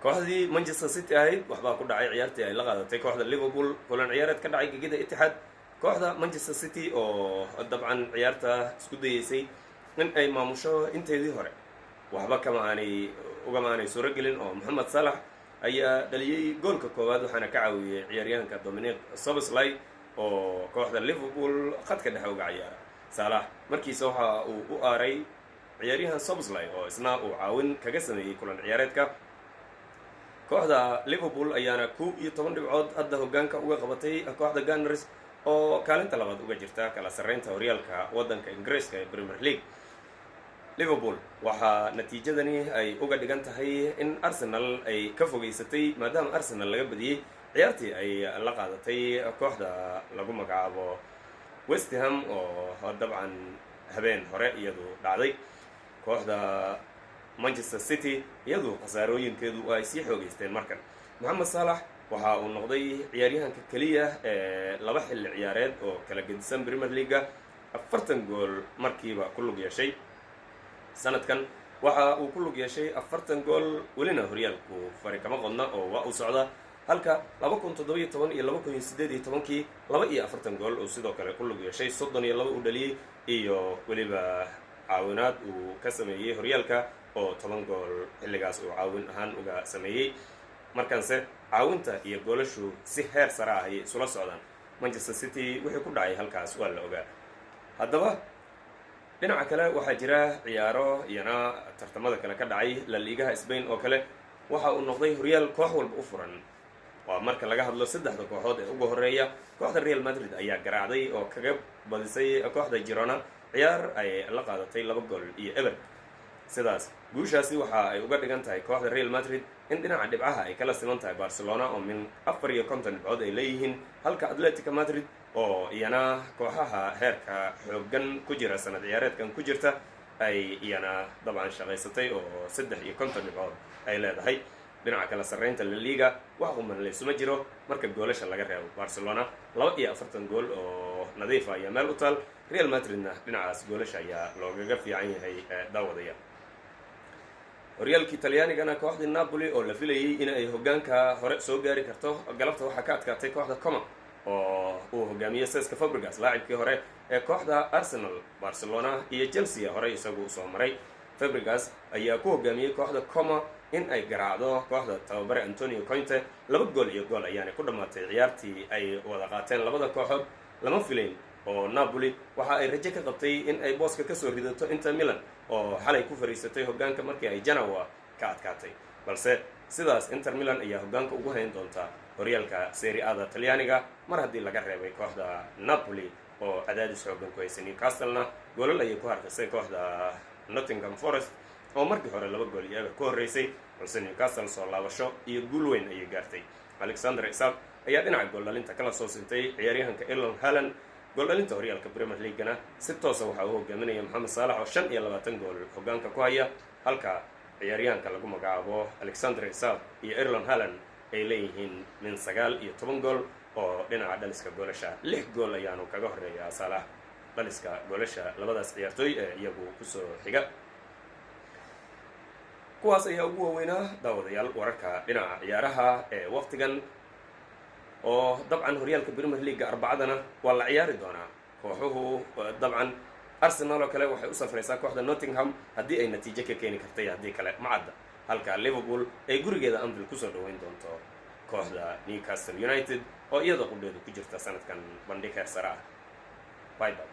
kooxdii Manchester City ahayd waxbaa ku dhacay ciyaartii ay la qaadatay kooxda Liverpool kulan ciyaareed ka dhacay gegida Etihad kooxda Manchester City oo dabcan ciyaarta isku dayeysay in ay maamusho inteedii hore waxba kama aanay suuro gelin oo Mohamed Salah ayaa dhaliyay goolka koowaad waxaana ka caawiyay ciyaaryahanka Dominic Szoboszlai oo kooxda Liverpool khadka dhexe uga ciyaara Salah markiisa waxa uu u aaray ciyaaryahan Szoboszlai oo isna uu caawin kaga sameeyay kulan ciyaareedka kooxda Liverpool ayaana 12 dhibcood hadda hoggaanka uga qabatay kooxda Gunners oo kaalinta labaad uga jirta kala sarreynta horyaalka waddanka Ingiriiska ee Premier League Liverpool waxa natiijadani ay uga dhigan tahay in Arsenal ay ka fogeysatay maadaama Arsenal laga badiyay ciyaartii ay la qaadatay kooxda lagu magacaabo West Ham oo dabcan habeen hore iyadu dhacday kooxda Manchester City iyadu khasaarooyinkeedu ay sii xoogeysteen markan Mohamed Salah waxa uu noqday ciyaaryahanka kaliya ee laba xilli ciyaareed oo kala gedisan Premier League 40 gool markiiba ku lug yeeshay sanadkan waxa uu ku lug yeeshay 40 gool welina horyaalku fari kama qodna oo waa u socda halka 2017 iyo 2018kii 42 gool oo sidoo kale ku lug yeeshay 32 u dhaliyay iyo weliba caawinaad uu ka sameeyay horyaalka oo 10 gool xilligaas uu caawin ahaan uga sameeyay markanse caawinta iyo goolashu si heer sare ah ay isula socdaan Manchester City wixii ku dhacay halkaas waa la ogaa haddaba dhinaca kale waxaa jira ciyaaro iyana tartamada kale ka dhacay La Liga Spain oo kale waxa uu noqday horyaal koox walba u furan waa marka laga hadlo saddexda kooxood ee ugu horeeya kooxda Real Madrid ayaa garaacday oo kaga badisay kooxda Girona ciyaar ay la qaadatay 2 gool iyo eber sidaas guushaasi waxa ay uga dhigan tahay kooxda Real Madrid in dhinaca dhibcaha ay kala siman tahay Barcelona oo min 54 dhibcood ay leeyihiin halka Atletico Madrid oo iyana kooxaha heerka xooggan ku jira sanad ciyaareedkan ku jirta ay iyana dabcan shaqaysatay oo 53 dhibcood ay leedahay dhinaca kala sarreynta La Liga wax quman leysuma jiro marka goolasha laga reebo Barcelona 42 gool oo nadiif ah ayaa meel u taal Real Madridna dhinacaas goolasha ayaa loogaga fiican yahay daawadaya horyaalkii Talyaanigana kooxda Napoli oo la filayay in ay hoggaanka hore soo gaari karto galabta waxa ka adkaatay kooxda Como oo uu hogaamiyay Cesc Fabregas laacibkii hore ee kooxda Arsenal Barcelona iyo Chelsea hore isagu soo maray Fabregas ayaa ku hogaamiyay kooxda Como in ay garaacdo kooxda tababare Antonio Conte 2 gool iyo gool ayaana ku dhamaatay ciyaartii ay wada qaateen labada kooxood lama filayn oo Napoli waxa ay rajo ka qabtay in ay booska ka soo ridato Inter Milan oo xalay ku fariisatay hoggaanka markii ay Genoa ka adkaatay balse sidaas Inter Milan ayaa hoggaanka ugu hayn doonta horyaalka Serie A Talyaaniga mar haddii laga reebay kooxda Napoli oo cadaadis xooggan ku haysay Newcastle-na goolal ayay ku harkisay kooxda Nottingham Forest oo markii hore 2 gool iyo eber ku horeysay balse Newcastle soo laabasho iyo guul weyn ayay gaartay Alexander Isak ayaa dhinaca gool dhalinta kala soo sintay ciyaaryahanka Erling Haaland gool dhalinta horyaalka Premier League-na si toos ah waxa uu hogaaminaya Mohamed Salah oo 25 gool hoggaanka ku haya halka ciyaaryahanka lagu magacaabo Alexander Isak iyo Erling Haaland ay leeyihiin min 19 gool oo dhinaca dhaliska goolasha 6 gool ayaanu kaga horeeyaa Salah dhaliska goolasha labadaas ciyaartooy ee iyagu ku soo xiga kuwaas ayaa ugu waaweynaa daawadayaal wararka dhinaca ciyaaraha ee waqtigan oo dabcan horyaalka Premier League arbacadana waa la ciyaari doonaa kooxuhu dabcan Arsenal oo kale waxay u safraysaa kooxda Nottingham haddii ay natiijo ka keeni kartay haddii kale macadda halka Liverpool ay gurigeeda Anfield ku soo dhaweyn doonto kooxda Newcastle United oo iyada qudheedu ku jirta sanadkan bandhig heer sare ah bye bye